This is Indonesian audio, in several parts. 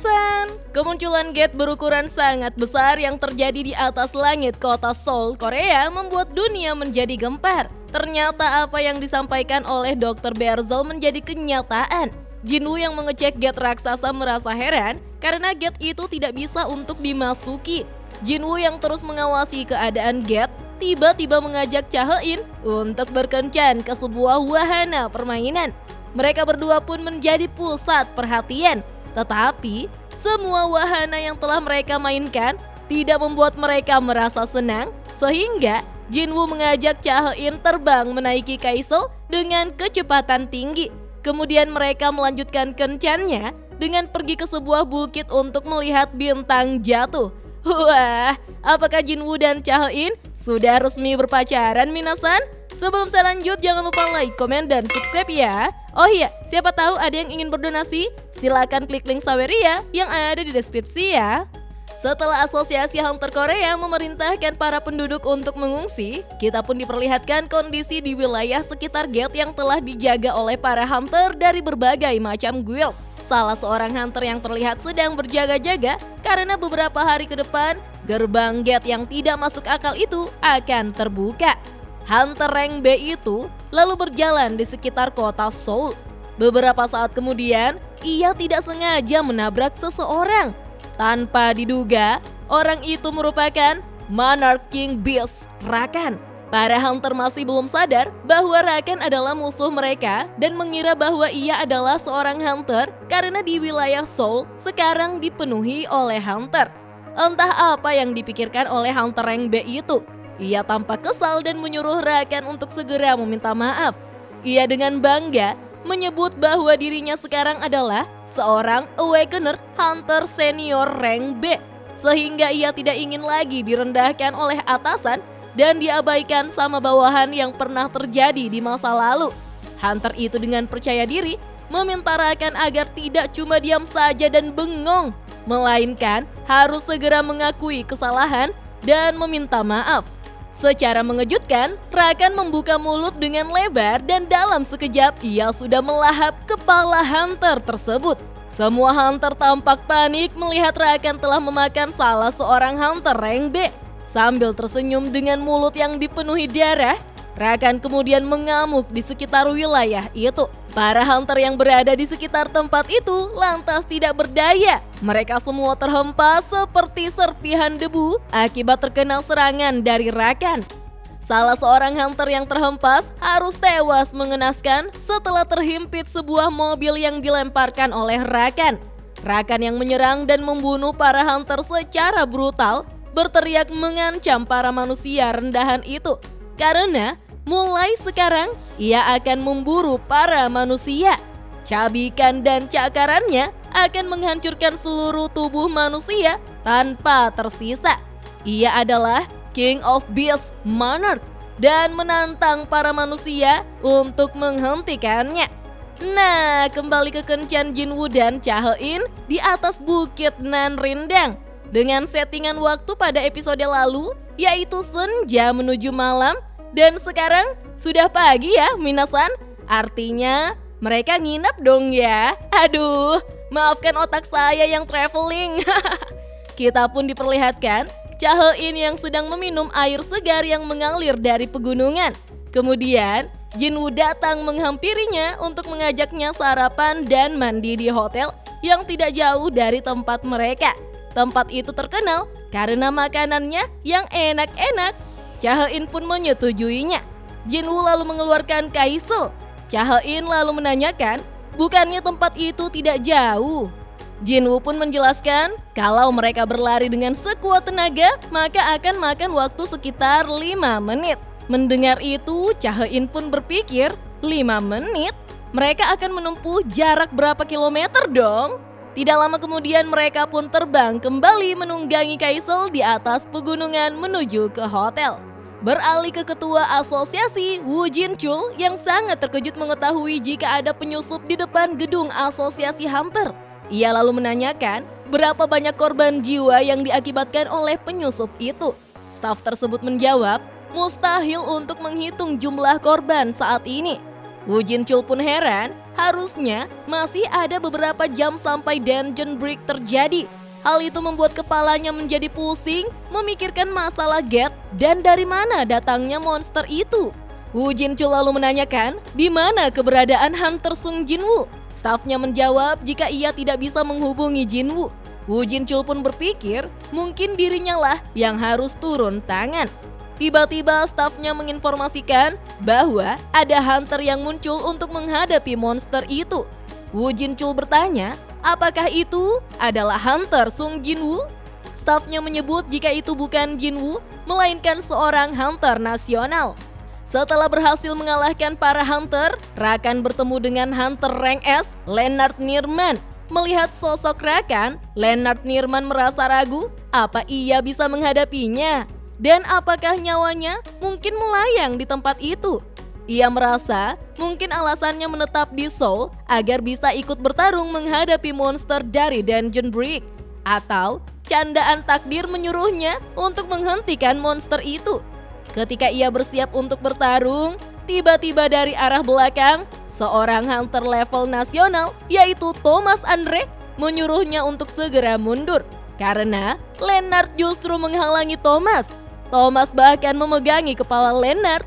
Minasan, kemunculan Gate berukuran sangat besar yang terjadi di atas langit kota Seoul, Korea membuat dunia menjadi gempar. Ternyata apa yang disampaikan oleh Dr. Berzal menjadi kenyataan. Jinwoo yang mengecek gate raksasa merasa heran karena gate itu tidak bisa untuk dimasuki. Jinwoo yang terus mengawasi keadaan gate tiba-tiba mengajak Chae-in untuk berkencan ke sebuah wahana permainan. Mereka berdua pun menjadi pusat perhatian. Tetapi semua wahana yang telah mereka mainkan tidak membuat mereka merasa senang, sehingga Jinwoo mengajak Chae-in terbang menaiki Kaisel dengan kecepatan tinggi. Kemudian mereka melanjutkan kencannya dengan pergi ke sebuah bukit untuk melihat bintang jatuh. Wah, apakah Jinwoo dan Chae-in sudah resmi berpacaran, Minasan? Sebelum saya lanjut, jangan lupa like, komen, dan subscribe ya. Oh iya, siapa tahu ada yang ingin berdonasi? Silakan klik link Saweria yang ada di deskripsi ya. Setelah Asosiasi Hunter Korea memerintahkan para penduduk untuk mengungsi, kita pun diperlihatkan kondisi di wilayah sekitar gate yang telah dijaga oleh para hunter dari berbagai macam guild. Salah seorang hunter yang terlihat sedang berjaga-jaga karena beberapa hari ke depan, gerbang gate yang tidak masuk akal itu akan terbuka. Hunter rank B itu lalu berjalan di sekitar kota Seoul. Beberapa saat kemudian, ia tidak sengaja menabrak seseorang. Tanpa diduga, orang itu merupakan Monarch King Beast, Rakan. Para hunter masih belum sadar bahwa Rakan adalah musuh mereka dan mengira bahwa ia adalah seorang hunter karena di wilayah Seoul sekarang dipenuhi oleh hunter. Entah apa yang dipikirkan oleh hunter rank B itu. Ia tampak kesal dan menyuruh Rakan untuk segera meminta maaf. Ia dengan bangga menyebut bahwa dirinya sekarang adalah seorang Awakener Hunter Senior Rank B. Sehingga ia tidak ingin lagi direndahkan oleh atasan dan diabaikan sama bawahan yang pernah terjadi di masa lalu. Hunter itu dengan percaya diri meminta Rakan agar tidak cuma diam saja dan bengong, melainkan harus segera mengakui kesalahan dan meminta maaf. Secara mengejutkan, Rakan membuka mulut dengan lebar dan dalam sekejap ia sudah melahap kepala hunter tersebut. Semua hunter tampak panik melihat Rakan telah memakan salah seorang hunter rank B. Sambil tersenyum dengan mulut yang dipenuhi darah, Rakan kemudian mengamuk di sekitar wilayah itu. Para hunter yang berada di sekitar tempat itu lantas tidak berdaya. Mereka semua terhempas seperti serpihan debu akibat terkena serangan dari Rakan. Salah seorang hunter yang terhempas harus tewas mengenaskan setelah terhimpit sebuah mobil yang dilemparkan oleh Rakan. Rakan yang menyerang dan membunuh para hunter secara brutal berteriak mengancam para manusia rendahan itu. Karena mulai sekarang, ia akan memburu para manusia. Cabikan dan cakarannya akan menghancurkan seluruh tubuh manusia tanpa tersisa. Ia adalah King of Beasts Monarch dan menantang para manusia untuk menghentikannya. Nah, kembali ke kencan Jinwoo dan Chae-in di atas bukit Nan Rindang. Dengan settingan waktu pada episode lalu, yaitu senja menuju malam, dan sekarang sudah pagi ya, Minasan. Artinya mereka nginep dong ya. Aduh, maafkan otak saya yang traveling. Kita pun diperlihatkan Chae-in yang sedang meminum air segar yang mengalir dari pegunungan. Kemudian Jinwoo datang menghampirinya untuk mengajaknya sarapan dan mandi di hotel yang tidak jauh dari tempat mereka. Tempat itu terkenal karena makanannya yang enak-enak. Chae-in pun menyetujuinya. Jinwoo lalu mengeluarkan Kaisel. Chae-in lalu menanyakan, bukannya tempat itu tidak jauh? Jinwoo pun menjelaskan kalau mereka berlari dengan sekuat tenaga, maka akan makan waktu sekitar 5 menit. Mendengar itu, Chae-in pun berpikir, 5 menit? Mereka akan menempuh jarak berapa kilometer dong? Tidak lama kemudian mereka pun terbang kembali menunggangi Kaisel di atas pegunungan menuju ke hotel. Beralih ke ketua asosiasi Woo Jin-chul yang sangat terkejut mengetahui jika ada penyusup di depan gedung asosiasi hunter. Ia lalu menanyakan berapa banyak korban jiwa yang diakibatkan oleh penyusup itu. Staf tersebut menjawab, mustahil untuk menghitung jumlah korban saat ini. Woo Jin-chul pun heran Harusnya masih ada beberapa jam sampai dungeon break terjadi. Hal itu membuat kepalanya menjadi pusing, memikirkan masalah Geth dan dari mana datangnya monster itu. Wu Jinchul lalu menanyakan di mana keberadaan Hunter Sung Jinwoo. Stafnya menjawab jika ia tidak bisa menghubungi Jinwoo. Wu Jinchul pun berpikir mungkin dirinya lah yang harus turun tangan. Tiba-tiba stafnya menginformasikan bahwa ada hunter yang muncul untuk menghadapi monster itu. Wu Jinchul bertanya, apakah itu adalah Hunter Sung Jinwoo? Stafnya menyebut jika itu bukan Jinwoo, melainkan seorang hunter nasional. Setelah berhasil mengalahkan para hunter, Rakan bertemu dengan hunter rank S, Leonard Nirman. Melihat sosok Rakan, Leonard Nirman merasa ragu apa ia bisa menghadapinya. Dan apakah nyawanya mungkin melayang di tempat itu? Ia merasa mungkin alasannya menetap di Seoul agar bisa ikut bertarung menghadapi monster dari Dungeon Break. Atau candaan takdir menyuruhnya untuk menghentikan monster itu. Ketika ia bersiap untuk bertarung, tiba-tiba dari arah belakang, seorang hunter level nasional yaitu Thomas Andre menyuruhnya untuk segera mundur. Karena Leonard justru menghalangi Thomas. Thomas bahkan memegangi kepala Leonard.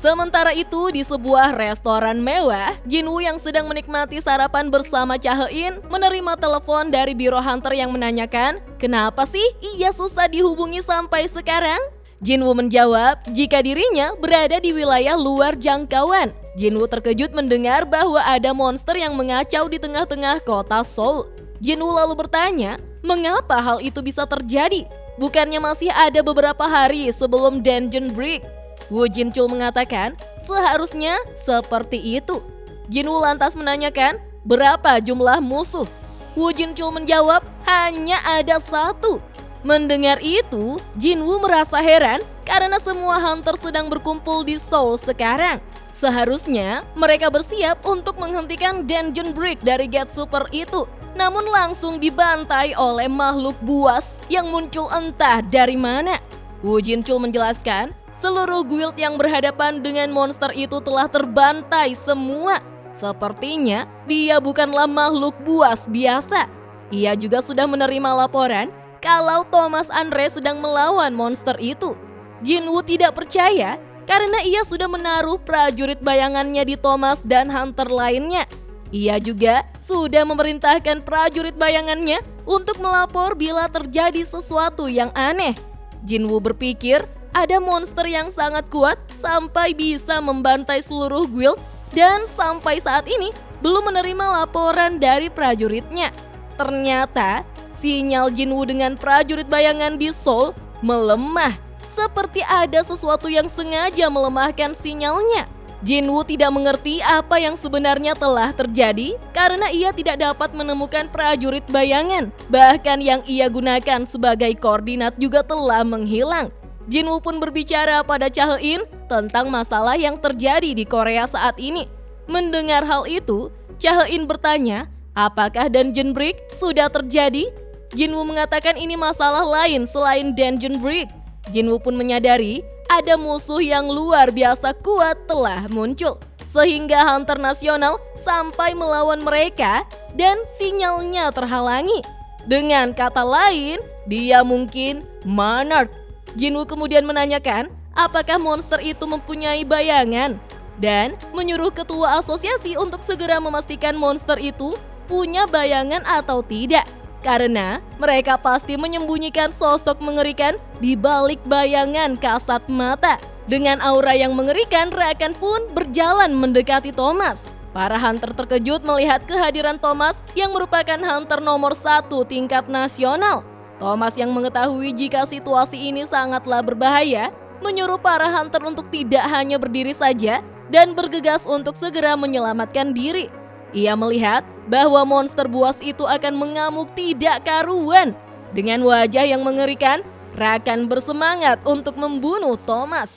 Sementara itu di sebuah restoran mewah, Jinwoo yang sedang menikmati sarapan bersama Cha He-in menerima telepon dari biro hunter yang menanyakan, kenapa sih ia susah dihubungi sampai sekarang? Jinwoo menjawab jika dirinya berada di wilayah luar jangkauan. Jinwoo terkejut mendengar bahwa ada monster yang mengacau di tengah-tengah kota Seoul. Jinwoo lalu bertanya, mengapa hal itu bisa terjadi? Bukannya masih ada beberapa hari sebelum Dungeon Break? Wu Jinchul mengatakan, seharusnya seperti itu. Jinwoo lantas menanyakan, berapa jumlah musuh? Wu Jinchul menjawab, hanya ada satu. Mendengar itu, Jinwoo merasa heran karena semua hunter sedang berkumpul di Seoul sekarang. Seharusnya mereka bersiap untuk menghentikan Dungeon Break dari Geth Super itu. Namun langsung dibantai oleh makhluk buas yang muncul entah dari mana. Wu Jinchul menjelaskan, seluruh guild yang berhadapan dengan monster itu telah terbantai semua. Sepertinya dia bukanlah makhluk buas biasa. Ia juga sudah menerima laporan kalau Thomas Andre sedang melawan monster itu. Jinwoo tidak percaya karena ia sudah menaruh prajurit bayangannya di Thomas dan hunter lainnya. Ia juga sudah memerintahkan prajurit bayangannya untuk melapor bila terjadi sesuatu yang aneh. Jinwoo berpikir ada monster yang sangat kuat sampai bisa membantai seluruh guild dan sampai saat ini belum menerima laporan dari prajuritnya. Ternyata sinyal Jinwoo dengan prajurit bayangan di Seoul melemah. Seperti ada sesuatu yang sengaja melemahkan sinyalnya. Jinwoo tidak mengerti apa yang sebenarnya telah terjadi karena ia tidak dapat menemukan prajurit bayangan. Bahkan yang ia gunakan sebagai koordinat juga telah menghilang. Jinwoo pun berbicara pada Cha He-in tentang masalah yang terjadi di Korea saat ini. Mendengar hal itu, Cha He-in bertanya, apakah Dungeon Break sudah terjadi? Jinwoo mengatakan ini masalah lain selain Dungeon Break. Jinwoo pun menyadari ada musuh yang luar biasa kuat telah muncul, sehingga hunter nasional sampai melawan mereka dan sinyalnya terhalangi. Dengan kata lain, dia mungkin Monarch. Jinwoo kemudian menanyakan apakah monster itu mempunyai bayangan dan menyuruh ketua asosiasi untuk segera memastikan monster itu punya bayangan atau tidak. Karena mereka pasti menyembunyikan sosok mengerikan di balik bayangan kasat mata. Dengan aura yang mengerikan, Rakan pun berjalan mendekati Thomas. Para hunter terkejut melihat kehadiran Thomas yang merupakan hunter nomor 1 tingkat nasional. Thomas yang mengetahui jika situasi ini sangatlah berbahaya, menyuruh para hunter untuk tidak hanya berdiri saja dan bergegas untuk segera menyelamatkan diri. Ia melihat bahwa monster buas itu akan mengamuk tidak karuan. Dengan wajah yang mengerikan, Rakan bersemangat untuk membunuh Thomas.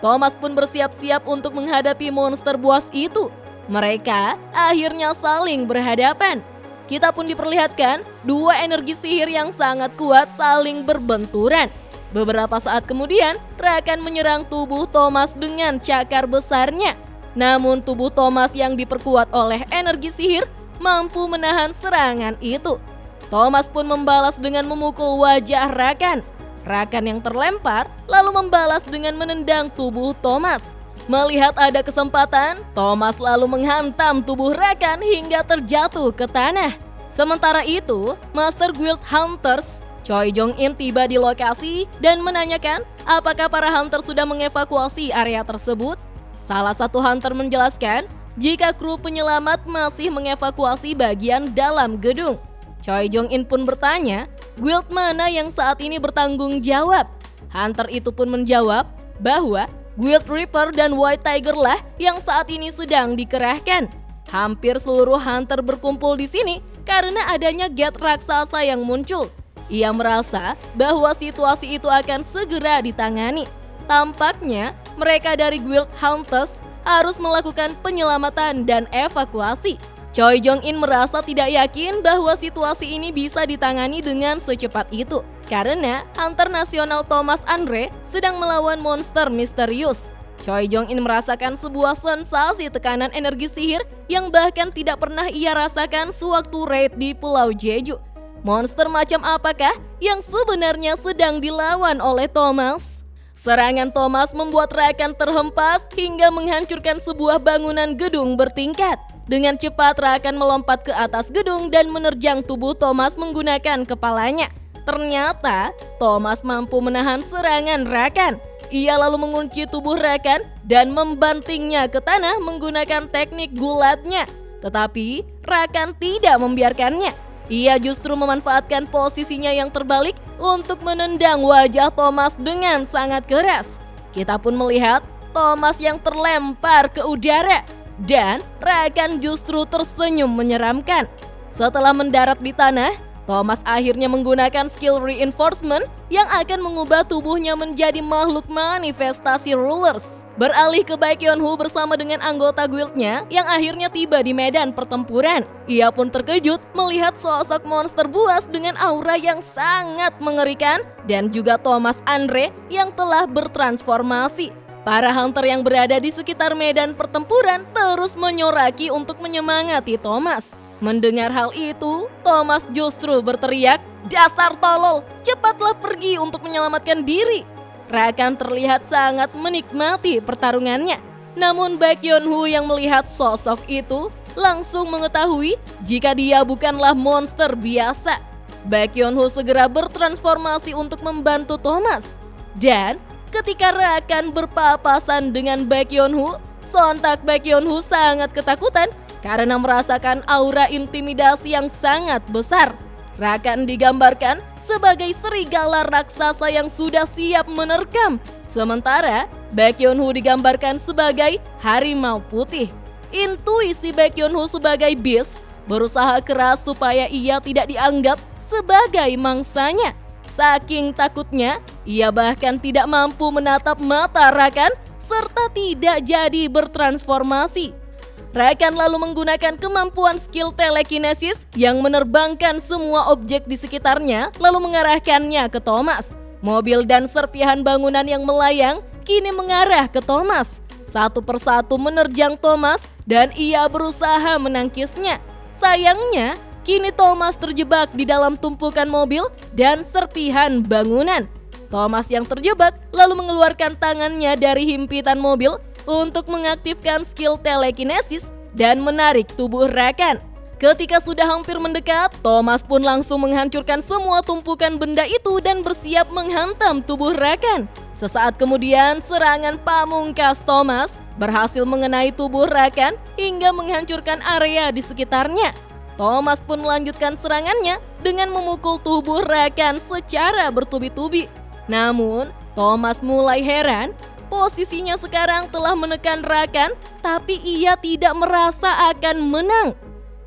Thomas pun bersiap-siap untuk menghadapi monster buas itu. Mereka akhirnya saling berhadapan. Kita pun diperlihatkan dua energi sihir yang sangat kuat saling berbenturan. Beberapa saat kemudian, Rakan menyerang tubuh Thomas dengan cakar besarnya. Namun tubuh Thomas yang diperkuat oleh energi sihir mampu menahan serangan itu. Thomas pun membalas dengan memukul wajah Rakan. Rakan yang terlempar lalu membalas dengan menendang tubuh Thomas. Melihat ada kesempatan, Thomas lalu menghantam tubuh Rakan hingga terjatuh ke tanah. Sementara itu, Master Guild Hunters Choi Jong-in tiba di lokasi dan menanyakan apakah para hunter sudah mengevakuasi area tersebut. Salah satu hunter menjelaskan jika kru penyelamat masih mengevakuasi bagian dalam gedung. Choi Jong-in pun bertanya, guild mana yang saat ini bertanggung jawab? Hunter itu pun menjawab bahwa Guild Reaper dan White Tiger lah yang saat ini sedang dikerahkan. Hampir seluruh hunter berkumpul di sini karena adanya gate raksasa yang muncul. Ia merasa bahwa situasi itu akan segera ditangani. Tampaknya mereka dari Guild Hunters harus melakukan penyelamatan dan evakuasi. Choi Jong-in merasa tidak yakin bahwa situasi ini bisa ditangani dengan secepat itu karena hunter nasional Thomas Andre sedang melawan monster misterius. Choi Jong-in merasakan sebuah sensasi tekanan energi sihir yang bahkan tidak pernah ia rasakan sewaktu raid di Pulau Jeju. Monster macam apakah yang sebenarnya sedang dilawan oleh Thomas? Serangan Thomas membuat Rakan terhempas hingga menghancurkan sebuah bangunan gedung bertingkat. Dengan cepat Rakan melompat ke atas gedung dan menerjang tubuh Thomas menggunakan kepalanya. Ternyata Thomas mampu menahan serangan Rakan. Ia lalu mengunci tubuh Rakan dan membantingnya ke tanah menggunakan teknik gulatnya. Tetapi Rakan tidak membiarkannya. Ia justru memanfaatkan posisinya yang terbalik untuk menendang wajah Thomas dengan sangat keras. Kita pun melihat Thomas yang terlempar ke udara dan Rakan justru tersenyum menyeramkan. Setelah mendarat di tanah, Thomas akhirnya menggunakan skill reinforcement yang akan mengubah tubuhnya menjadi makhluk manifestasi rulers. Beralih ke Baekhyun-woo bersama dengan anggota guildnya yang akhirnya tiba di medan pertempuran. Ia pun terkejut melihat sosok monster buas dengan aura yang sangat mengerikan dan juga Thomas Andre yang telah bertransformasi. Para hunter yang berada di sekitar medan pertempuran terus menyoraki untuk menyemangati Thomas. Mendengar hal itu, Thomas justru berteriak, "Dasar tolol, cepatlah pergi untuk menyelamatkan diri." Rakan terlihat sangat menikmati pertarungannya. Namun Baekhyun-woo yang melihat sosok itu langsung mengetahui jika dia bukanlah monster biasa. Baekhyun-woo segera bertransformasi untuk membantu Thomas. Dan ketika Rakan berpapasan dengan Baekhyun-woo, sontak Baekhyun-woo sangat ketakutan karena merasakan aura intimidasi yang sangat besar. Rakan digambarkan sebagai serigala raksasa yang sudah siap menerkam. Sementara Baekhyun-woo digambarkan sebagai harimau putih. Intuisi Baekhyun-woo sebagai beast berusaha keras supaya ia tidak dianggap sebagai mangsanya. Saking takutnya, ia bahkan tidak mampu menatap mata Rakan serta tidak jadi bertransformasi. Rakan lalu menggunakan kemampuan skill telekinesis yang menerbangkan semua objek di sekitarnya lalu mengarahkannya ke Thomas. Mobil dan serpihan bangunan yang melayang kini mengarah ke Thomas. Satu persatu menerjang Thomas dan ia berusaha menangkisnya. Sayangnya, kini Thomas terjebak di dalam tumpukan mobil dan serpihan bangunan. Thomas yang terjebak lalu mengeluarkan tangannya dari himpitan mobil untuk mengaktifkan skill telekinesis dan menarik tubuh Rakan. Ketika sudah hampir mendekat, Thomas pun langsung menghancurkan semua tumpukan benda itu dan bersiap menghantam tubuh Rakan. Sesaat kemudian, serangan pamungkas Thomas berhasil mengenai tubuh Rakan hingga menghancurkan area di sekitarnya. Thomas pun melanjutkan serangannya dengan memukul tubuh Rakan secara bertubi-tubi. Namun, Thomas mulai heran. Posisinya sekarang telah menekan Rakan, tapi ia tidak merasa akan menang.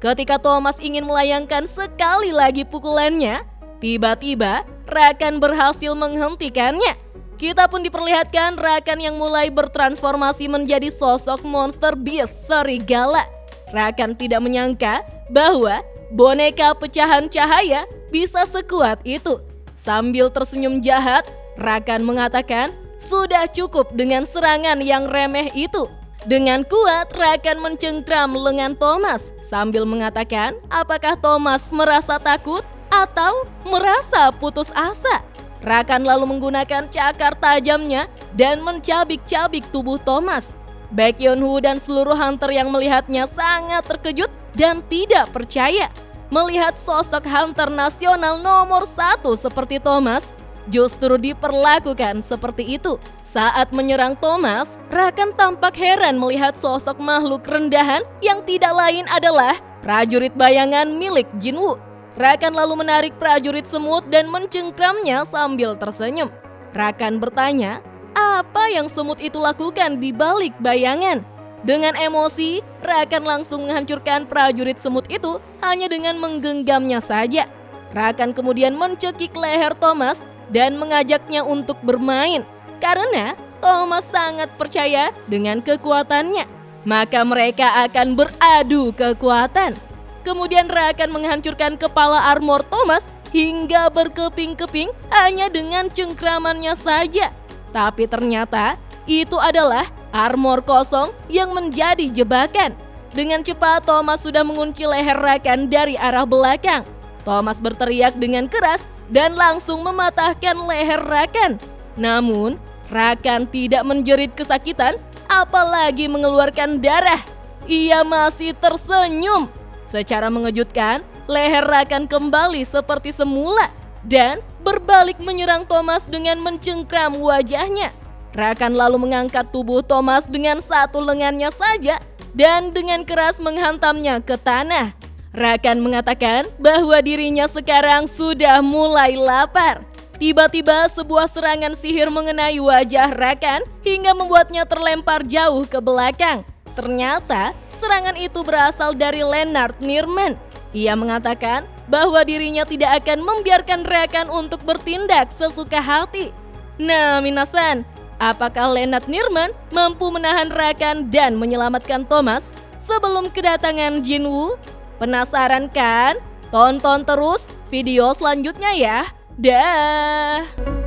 Ketika Thomas ingin melayangkan sekali lagi pukulannya, tiba-tiba Rakan berhasil menghentikannya. Kita pun diperlihatkan Rakan yang mulai bertransformasi menjadi sosok monster beast serigala. Rakan tidak menyangka bahwa boneka pecahan cahaya bisa sekuat itu. Sambil tersenyum jahat, Rakan mengatakan, "Sudah cukup dengan serangan yang remeh itu." Dengan kuat, Rakan mencengkram lengan Thomas sambil mengatakan apakah Thomas merasa takut atau merasa putus asa. Rakan lalu menggunakan cakar tajamnya dan mencabik-cabik tubuh Thomas. Baek Yeon-woo dan seluruh hunter yang melihatnya sangat terkejut dan tidak percaya. Melihat sosok hunter nasional nomor 1 seperti Thomas justru diperlakukan seperti itu. Saat menyerang Thomas, Rakan tampak heran melihat sosok makhluk rendahan yang tidak lain adalah prajurit bayangan milik Jinwoo. Rakan lalu menarik prajurit semut dan mencengkramnya sambil tersenyum. Rakan bertanya, apa yang semut itu lakukan di balik bayangan? Dengan emosi, Rakan langsung menghancurkan prajurit semut itu hanya dengan menggenggamnya saja. Rakan kemudian mencekik leher Thomas dan mengajaknya untuk bermain. Karena Thomas sangat percaya dengan kekuatannya, maka mereka akan beradu kekuatan. Kemudian Rakan menghancurkan kepala armor Thomas hingga berkeping-keping hanya dengan cengkramannya saja. Tapi ternyata itu adalah armor kosong yang menjadi jebakan. Dengan cepat Thomas sudah mengunci leher Rakan dari arah belakang. Thomas berteriak dengan keras dan langsung mematahkan leher Rakan. Namun Rakan tidak menjerit kesakitan, apalagi mengeluarkan darah. Ia masih tersenyum. Secara mengejutkan, leher Rakan kembali seperti semula dan berbalik menyerang Thomas dengan mencengkram wajahnya. Rakan lalu mengangkat tubuh Thomas dengan satu lengannya saja dan dengan keras menghantamnya ke tanah. Rakan mengatakan bahwa dirinya sekarang sudah mulai lapar. Tiba-tiba sebuah serangan sihir mengenai wajah Rakan hingga membuatnya terlempar jauh ke belakang. Ternyata serangan itu berasal dari Lennart Nirman. Ia mengatakan bahwa dirinya tidak akan membiarkan Rakan untuk bertindak sesuka hati. Nah, minasan, apakah Lennart Nirman mampu menahan Rakan dan menyelamatkan Thomas sebelum kedatangan Jinwoo? Penasaran kan? Tonton terus video selanjutnya ya. Dah.